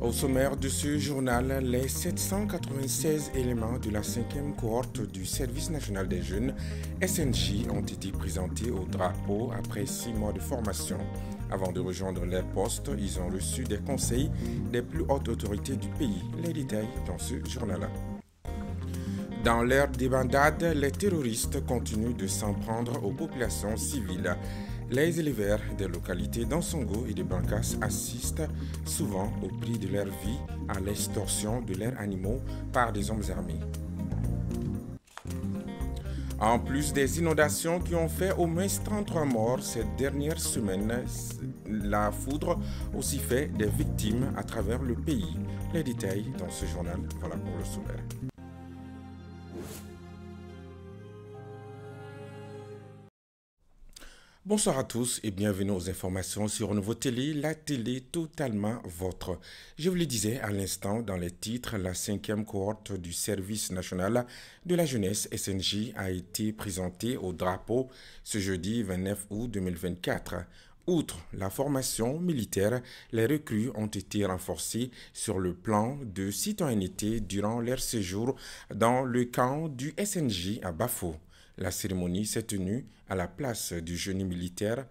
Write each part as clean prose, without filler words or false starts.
Au sommaire de ce journal, les 796 éléments de la 5e cohorte du Service national des jeunes, SNJ, ont été présentés au drapeau après 6 mois de formation. Avant de rejoindre leur poste, ils ont reçu des conseils des plus hautes autorités du pays. Les détails dans ce journal. Dans leur débandade, les terroristes continuent de s'en prendre aux populations civiles. Les éleveurs des localités d'Ansongo et de Bankas assistent souvent au prix de leur vie à l'extorsion de leurs animaux par des hommes armés. En plus des inondations qui ont fait au moins 33 morts cette dernière semaine, la foudre aussi fait des victimes à travers le pays. Les détails dans ce journal, voilà pour le sommaire. Bonsoir à tous et bienvenue aux informations sur Nouveau Télé, la télé totalement vôtre. Je vous le disais à l'instant dans les titres, la 5e cohorte du Service national de la jeunesse SNJ a été présentée au drapeau ce jeudi 29 août 2024. Outre la formation militaire, les recrues ont été renforcées sur le plan de citoyenneté durant leur séjour dans le camp du SNJ à Bafo. La cérémonie s'est tenue à la place du génie militaire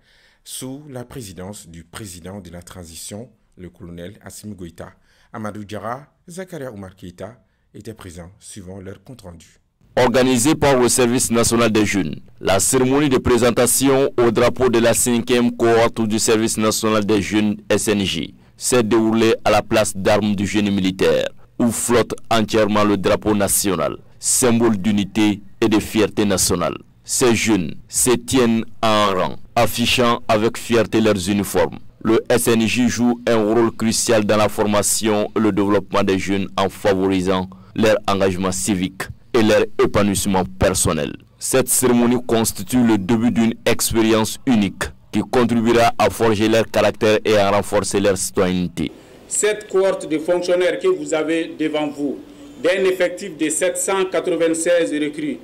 sous la présidence du président de la transition, le colonel Assimi Goïta. Amadou Diarra, Zakaria Oumar Keïta étaient présents suivant leur compte-rendu. Organisée par le Service national des jeunes, la cérémonie de présentation au drapeau de la 5e cohorte du Service national des jeunes SNJ s'est déroulée à la place d'armes du génie militaire, où flotte entièrement le drapeau national, symbole d'unité et de fierté nationale. Ces jeunes se tiennent en rang, affichant avec fierté leurs uniformes. Le SNJ joue un rôle crucial dans la formation et le développement des jeunes en favorisant leur engagement civique et leur épanouissement personnel. Cette cérémonie constitue le début d'une expérience unique qui contribuera à forger leur caractère et à renforcer leur citoyenneté. Cette cohorte de fonctionnaires que vous avez devant vous, d'un effectif de 796 recrues,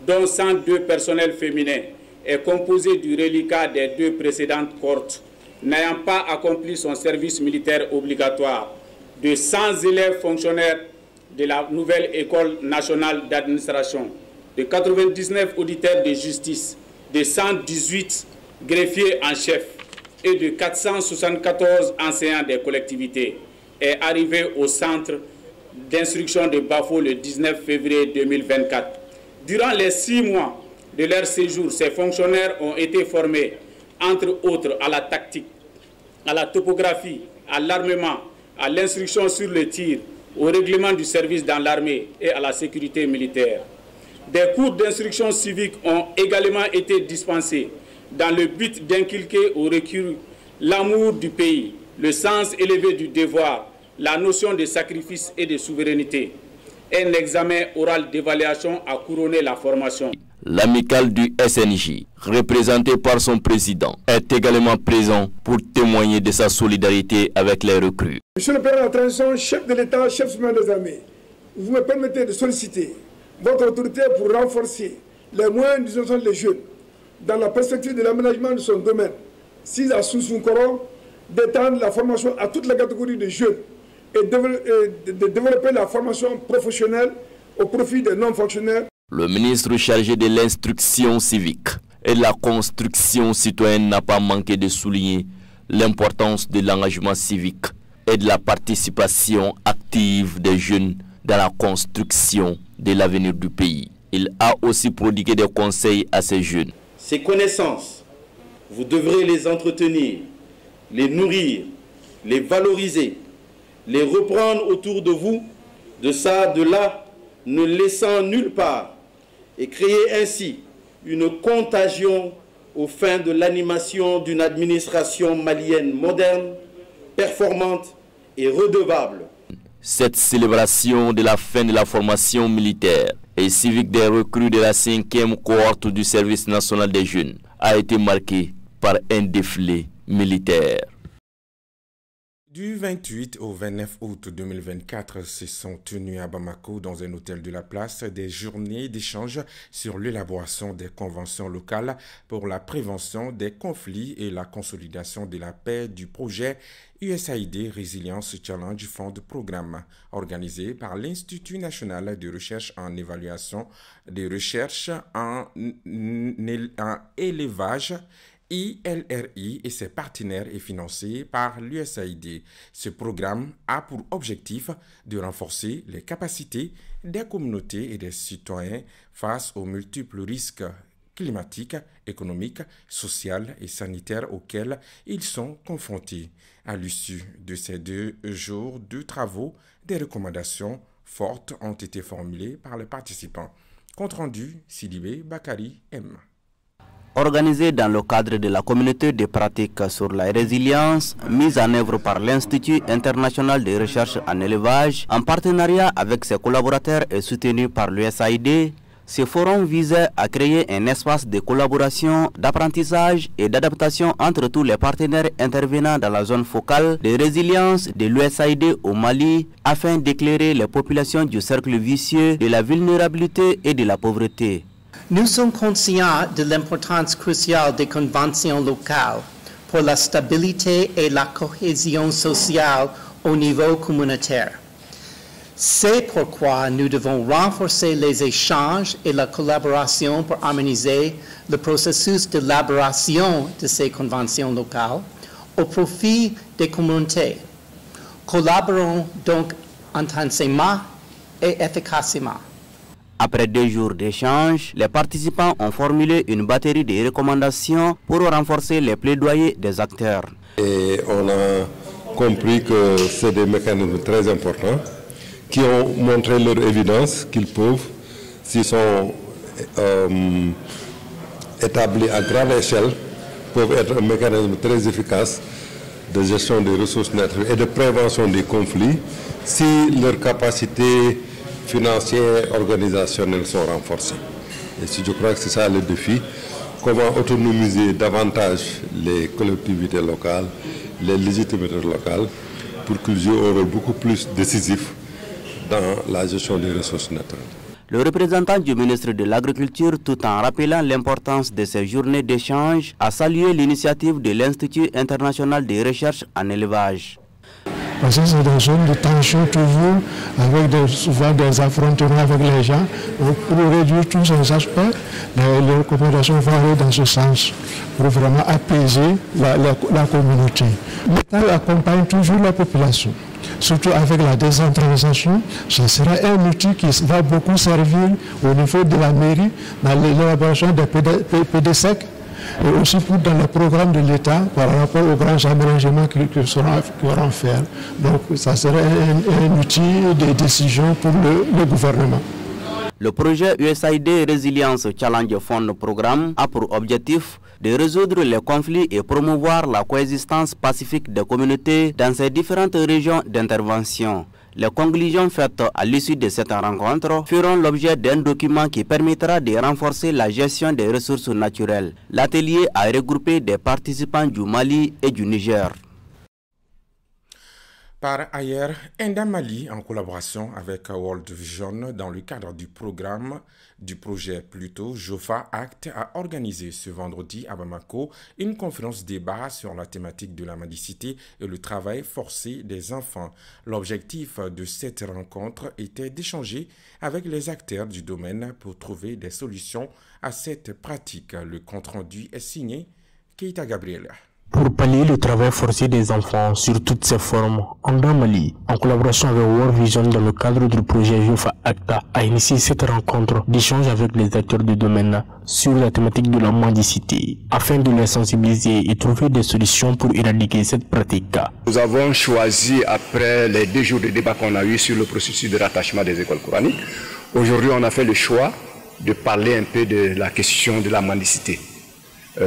dont 102 personnels féminins, est composée du reliquat des 2 précédentes cohortes, n'ayant pas accompli son service militaire obligatoire, de 100 élèves fonctionnaires de la nouvelle école nationale d'administration, de 99 auditeurs de justice, de 118 greffiers en chef et de 474 enseignants des collectivités, est arrivé au centre d'instruction de Bafo le 19 février 2024. Durant les 6 mois de leur séjour, ces fonctionnaires ont été formés, entre autres, à la tactique, à la topographie, à l'armement, à l'instruction sur le tir, au règlement du service dans l'armée et à la sécurité militaire. Des cours d'instruction civique ont également été dispensés dans le but d'inculquer aux recrues l'amour du pays, le sens élevé du devoir, la notion de sacrifice et de souveraineté. Un examen oral d'évaluation a couronné la formation. L'amicale du SNJ, représentée par son président, est également présent pour témoigner de sa solidarité avec les recrues. Monsieur le Président de la transition, chef de l'État, chef suprême des armées, vous me permettez de solliciter votre autorité pour renforcer les moyens d'utilisation des jeunes dans la perspective de l'aménagement de son domaine. Si à Soussounkoro, d'étendre la formation à toutes les catégories de jeunes et de développer la formation professionnelle au profit des non-fonctionnaires. Le ministre chargé de l'instruction civique et de la construction citoyenne n'a pas manqué de souligner l'importance de l'engagement civique et de la participation active des jeunes dans la construction de l'avenir du pays. Il a aussi prodigué des conseils à ces jeunes. Ces connaissances, vous devrez les entretenir, les nourrir, les valoriser, les reprendre autour de vous, de ça, de là, ne laissant nulle part, et créer ainsi une contagion aux fins de l'animation d'une administration malienne moderne, performante et redevable. Cette célébration de la fin de la formation militaire et civique des recrues de la 5e cohorte du Service national des jeunes a été marquée par un défilé militaire. Du 28 au 29 août 2024 se sont tenues à Bamako, dans un hôtel de la place, des journées d'échange sur l'élaboration des conventions locales pour la prévention des conflits et la consolidation de la paix du projet USAID Resilience Challenge Fund Programme, organisé par l'Institut national de recherche en évaluation des recherches en élevage ILRI et ses partenaires est financé par l'USAID. Ce programme a pour objectif de renforcer les capacités des communautés et des citoyens face aux multiples risques climatiques, économiques, sociaux et sanitaires auxquels ils sont confrontés. À l'issue de ces 2 jours de travaux, des recommandations fortes ont été formulées par les participants. Compte rendu, Sidibé Bakari M. Organisé dans le cadre de la communauté de pratiques sur la résilience, mise en œuvre par l'Institut international de recherche en élevage, en partenariat avec ses collaborateurs et soutenu par l'USAID, ce forum visait à créer un espace de collaboration, d'apprentissage et d'adaptation entre tous les partenaires intervenant dans la zone focale de résilience de l'USAID au Mali, afin d'éclairer les populations du cercle vicieux de la vulnérabilité et de la pauvreté. Nous sommes conscients de l'importance cruciale des conventions locales pour la stabilité et la cohésion sociale au niveau communautaire. C'est pourquoi nous devons renforcer les échanges et la collaboration pour harmoniser le processus d'élaboration de ces conventions locales au profit des communautés. Collaborons donc intensément et efficacement. Après 2 jours d'échange, les participants ont formulé une batterie de recommandations pour renforcer les plaidoyers des acteurs. Et on a compris que c'est des mécanismes très importants qui ont montré leur évidence qu'ils peuvent, s'ils sont établis à grande échelle, peuvent être un mécanisme très efficace de gestion des ressources naturelles et de prévention des conflits si leurs capacités financières, organisationnelles sont renforcées. Et je crois que c'est ça le défi, comment autonomiser davantage les collectivités locales, les légitimités locales, pour qu'ils jouent un rôle beaucoup plus décisif dans la gestion des ressources naturelles. Le représentant du ministre de l'Agriculture, tout en rappelant l'importance de ces journées d'échange, a salué l'initiative de l'Institut international de recherche en élevage. Parce que c'est des zones de tension toujours, avec souvent des affrontements avec les gens. Donc pour réduire tous ces aspects, les recommandations vont aller dans ce sens, pour vraiment apaiser la communauté. L'État accompagne toujours la population, surtout avec la décentralisation. Ce sera un outil qui va beaucoup servir au niveau de la mairie, dans l'élaboration des PDSEC, et aussi dans le programme de l'État par rapport aux grands aménagements qu'ils auront faire. Donc ça serait un outil de décision pour le gouvernement. Le projet USAID Resilience Challenge Fund Programme a pour objectif de résoudre les conflits et promouvoir la coexistence pacifique des communautés dans ces différentes régions d'intervention. Les conclusions faites à l'issue de cette rencontre feront l'objet d'un document qui permettra de renforcer la gestion des ressources naturelles. L'atelier a regroupé des participants du Mali et du Niger. Par ailleurs, Enda Mali, en collaboration avec World Vision dans le cadre du projet Jofa Act, a organisé ce vendredi à Bamako une conférence débat sur la thématique de la mendicité et le travail forcé des enfants. L'objectif de cette rencontre était d'échanger avec les acteurs du domaine pour trouver des solutions à cette pratique. Le compte-rendu est signé Keita Gabriela. Pour pallier le travail forcé des enfants sur toutes ses formes, Enda Mali, en collaboration avec World Vision dans le cadre du projet Jofa Acta, a initié cette rencontre d'échange avec les acteurs du domaine sur la thématique de la mendicité, afin de les sensibiliser et trouver des solutions pour éradiquer cette pratique. Nous avons choisi, après les 2 jours de débat qu'on a eu sur le processus de rattachement des écoles coraniques, aujourd'hui on a fait le choix de parler un peu de la question de la mendicité.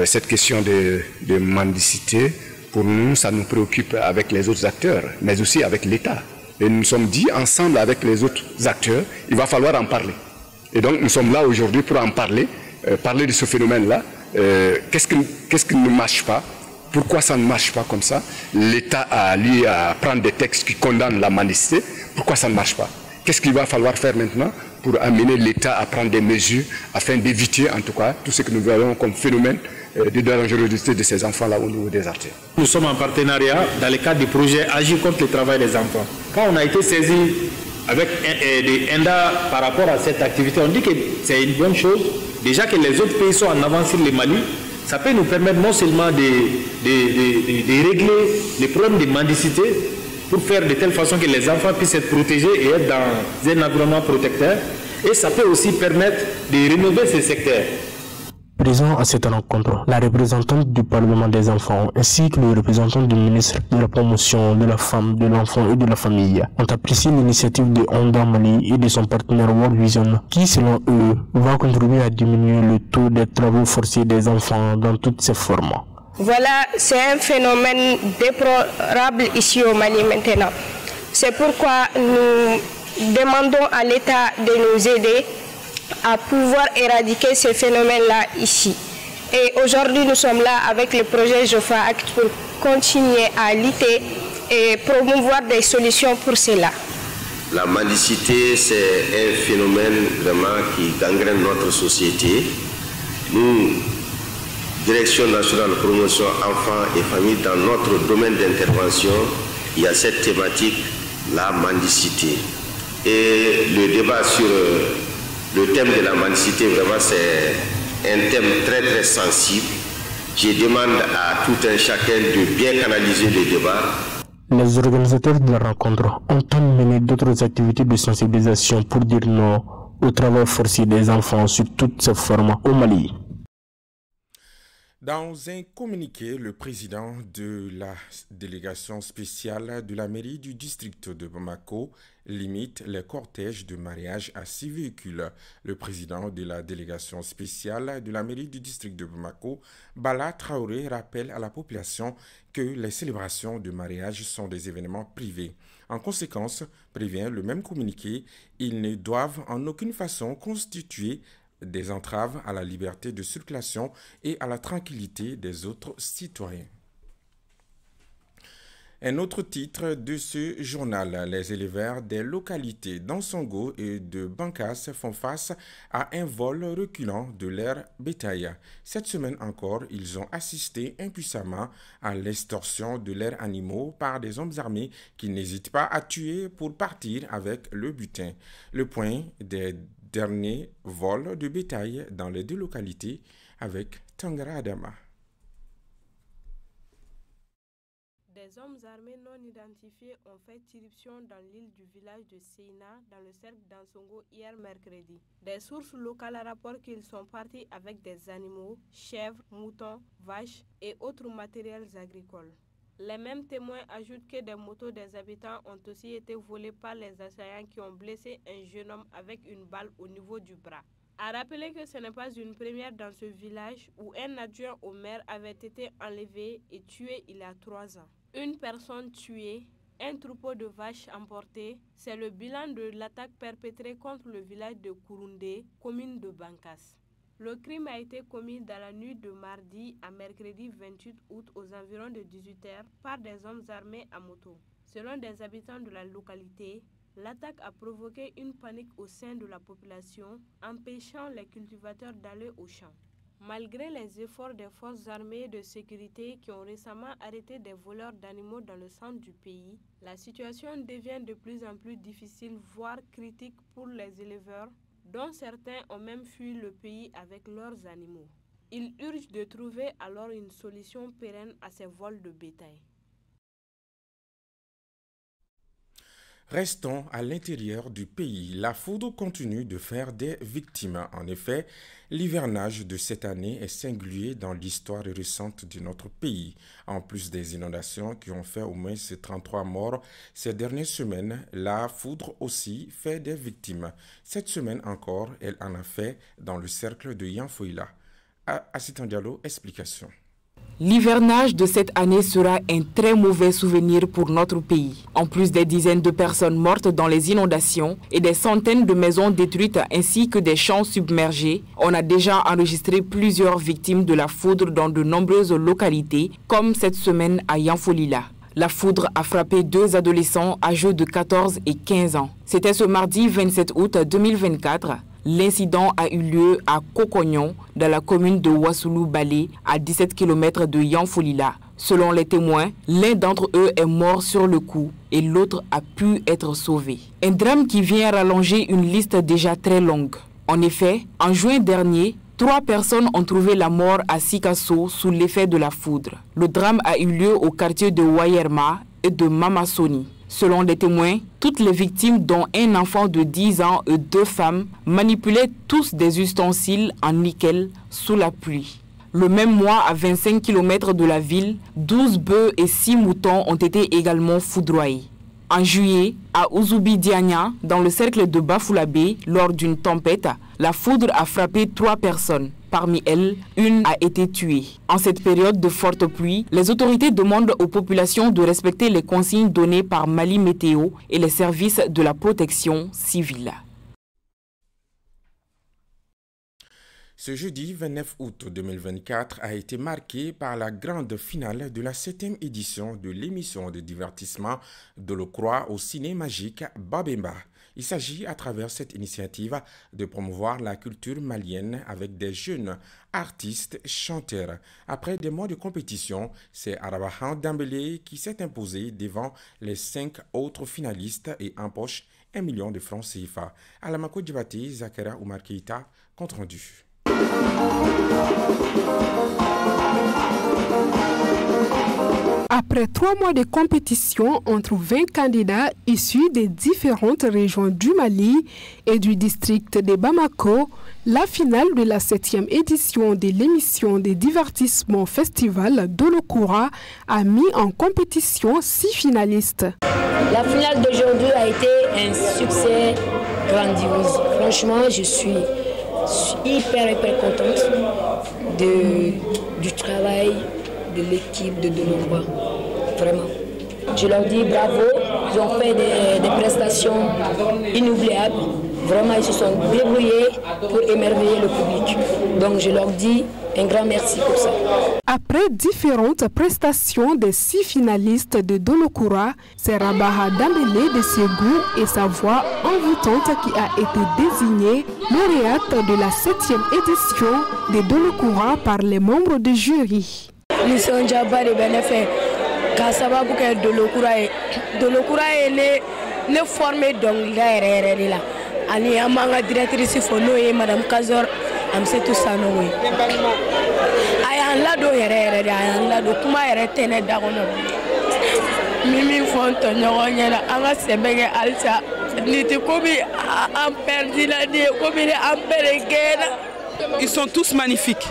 Cette question de mendicité, pour nous, ça nous préoccupe avec les autres acteurs, mais aussi avec l'État. Et nous nous sommes dit, ensemble avec les autres acteurs, il va falloir en parler. Et donc, nous sommes là aujourd'hui pour en parler, parler de ce phénomène-là. Qu'est-ce qui ne marche pas? Pourquoi ça ne marche pas comme ça? L'État a lui à prendre des textes qui condamnent la mendicité. Pourquoi ça ne marche pas? Qu'est-ce qu'il va falloir faire maintenant pour amener l'État à prendre des mesures afin d'éviter en tout cas tout ce que nous voyons comme phénomène de dangerosité de ces enfants-là au niveau des artères? Nous sommes en partenariat dans le cadre du projet Agir contre le travail des enfants. Quand on a été saisi avec des ENDA par rapport à cette activité, on dit que c'est une bonne chose. Déjà que les autres pays sont en avance sur le Mali, ça peut nous permettre non seulement de régler les problèmes de mendicité pour faire de telle façon que les enfants puissent être protégés et être dans un environnement protecteur. Et ça peut aussi permettre de rénover ces secteurs. Présent à cette rencontre, la représentante du Parlement des enfants ainsi que le représentant du ministre de la promotion de la femme, de l'enfant et de la famille ont apprécié l'initiative de Honda Mali et de son partenaire World Vision qui, selon eux, va contribuer à diminuer le taux des travaux forcés des enfants dans toutes ses formes. Voilà, c'est un phénomène déplorable ici au Mali maintenant. C'est pourquoi nous demandons à l'État de nous aider à pouvoir éradiquer ces phénomènes-là ici. Et aujourd'hui, nous sommes là avec le projet Jofa Act pour continuer à lutter et promouvoir des solutions pour cela. La mendicité, c'est un phénomène vraiment qui gangrène notre société. Nous, Direction nationale de promotion enfants et familles, dans notre domaine d'intervention, il y a cette thématique, la mendicité. Et le débat sur le thème de la mendicité, vraiment, c'est un thème très très sensible. Je demande à tout un chacun de bien canaliser le débat. Les organisateurs de la rencontre ont mené d'autres activités de sensibilisation pour dire non au travail forcé des enfants sur toutes ses formes au Mali. Dans un communiqué, le président de la délégation spéciale de la mairie du district de Bamako limite les cortèges de mariage à 6 véhicules. Le président de la délégation spéciale de la mairie du district de Bamako, Bala Traoré, rappelle à la population que les célébrations de mariage sont des événements privés. En conséquence, prévient le même communiqué, ils ne doivent en aucune façon constituer des entraves à la liberté de circulation et à la tranquillité des autres citoyens. Un autre titre de ce journal, les éleveurs des localités d'Ansongo et de Bankas font face à un vol reculant de leur bétail. Cette semaine encore, ils ont assisté impuissamment à l'extorsion de leurs animaux par des hommes armés qui n'hésitent pas à tuer pour partir avec le butin. Le point des derniers vols de bétail dans les deux localités avec Tangara Adama. Des hommes armés non identifiés ont fait irruption dans l'île du village de Seina, dans le cercle d'Ansongo, hier mercredi. Des sources locales rapportent qu'ils sont partis avec des animaux, chèvres, moutons, vaches et autres matériels agricoles. Les mêmes témoins ajoutent que des motos des habitants ont aussi été volées par les assaillants qui ont blessé un jeune homme avec une balle au niveau du bras. À rappeler que ce n'est pas une première dans ce village où un adjoint au maire avait été enlevé et tué il y a 3 ans. Une personne tuée, un troupeau de vaches emportées, c'est le bilan de l'attaque perpétrée contre le village de Kouroundé, commune de Bankas. Le crime a été commis dans la nuit de mardi à mercredi 28 août aux environs de 18h par des hommes armés à moto. Selon des habitants de la localité, l'attaque a provoqué une panique au sein de la population, empêchant les cultivateurs d'aller au champ. Malgré les efforts des forces armées de sécurité qui ont récemment arrêté des voleurs d'animaux dans le centre du pays, la situation devient de plus en plus difficile, voire critique pour les éleveurs, dont certains ont même fui le pays avec leurs animaux. Ils urgent de trouver alors une solution pérenne à ces vols de bétail. Restons à l'intérieur du pays. La foudre continue de faire des victimes. En effet, l'hivernage de cette année est singulier dans l'histoire récente de notre pays. En plus des inondations qui ont fait au moins 33 morts ces dernières semaines, la foudre aussi fait des victimes. Cette semaine encore, elle en a fait dans le cercle de Yanfoïla. Assitan Diallo, explication. L'hivernage de cette année sera un très mauvais souvenir pour notre pays. En plus des dizaines de personnes mortes dans les inondations et des centaines de maisons détruites ainsi que des champs submergés, on a déjà enregistré plusieurs victimes de la foudre dans de nombreuses localités, comme cette semaine à Yanfolila. La foudre a frappé 2 adolescents âgés de 14 et 15 ans. C'était ce mardi 27 août 2024. L'incident a eu lieu à Kokognon, dans la commune de Wassoulou-Balé, à 17 km de Yanfolila. Selon les témoins, l'un d'entre eux est mort sur le coup et l'autre a pu être sauvé. Un drame qui vient rallonger une liste déjà très longue. En effet, en juin dernier, 3 personnes ont trouvé la mort à Sikasso sous l'effet de la foudre. Le drame a eu lieu au quartier de Wayerma et de Mamassoni. Selon les témoins, toutes les victimes, dont un enfant de 10 ans et 2 femmes, manipulaient tous des ustensiles en nickel sous la pluie. Le même mois, à 25 km de la ville, 12 bœufs et 6 moutons ont été également foudroyés. En juillet, à Ouzubi-Diagna, dans le cercle de Bafoulabé, lors d'une tempête, la foudre a frappé 3 personnes. Parmi elles, une a été tuée. En cette période de forte pluie, les autorités demandent aux populations de respecter les consignes données par Mali Météo et les services de la protection civile. Ce jeudi 29 août 2024 a été marqué par la grande finale de la 7e édition de l'émission de divertissement de l'Ocroix au ciné magique Babemba. Il s'agit à travers cette initiative de promouvoir la culture malienne avec des jeunes artistes chanteurs. Après des mois de compétition, c'est Arabahan Dambélé qui s'est imposé devant les 5 autres finalistes et empoche 1 million de francs CFA. Alamako Djibati, Zakara Oumar Keita, compte rendu. Après 3 mois de compétition entre 20 candidats issus des différentes régions du Mali et du district de Bamako, la finale de la 7e édition de l'émission de divertissement festival d'Olokoura a mis en compétition 6 finalistes. La finale d'aujourd'hui a été un succès grandiose. Franchement, je suis hyper contente du travail de l'équipe de Dolokoura. Vraiment. Je leur dis bravo, ils ont fait des prestations inoubliables. Vraiment, ils se sont débrouillés pour émerveiller le public. Donc je leur dis un grand merci pour ça. Après différentes prestations des 6 finalistes de Dolokoura, c'est Rabaha Dambélé de Ségou et sa voix envoûtante qui a été désignée lauréate de la 7e édition de Dolokoura par les membres du jury. Mission Djaba de Benefé, Kassababu Dolokoura est le formé donc là. Ani amanga directrice fono et Madame Kazor Amsetou Sanoui. Ayan lado yere ayan lado kuma yere tene dagono. Mimi fonto nyonyela anga sebege alsa niti kobi am perdi la die kobi am peregena. Ils sont tous magnifiques.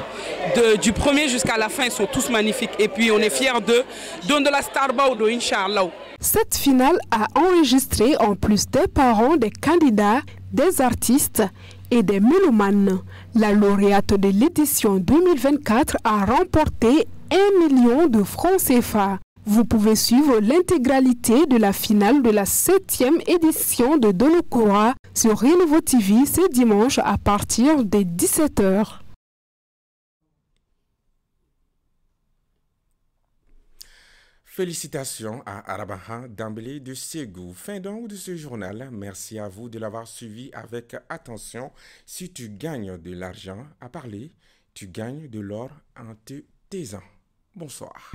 Du premier jusqu'à la fin, ils sont tous magnifiques. Et puis on est fiers d'eux. Don de la Starbaudo, Inch'Allah. Cette finale a enregistré en plus des parents des candidats, des artistes et des mélomanes. La lauréate de l'édition 2024 a remporté 1 million de francs CFA. Vous pouvez suivre l'intégralité de la finale de la 7e édition de Dolokoura sur Renouveau TV ce dimanche à partir de 17h. Félicitations à Arabahan Dambélé de Ségou. Fin donc de ce journal. Merci à vous de l'avoir suivi avec attention. Si tu gagnes de l'argent à parler, tu gagnes de l'or en te taisant. Bonsoir.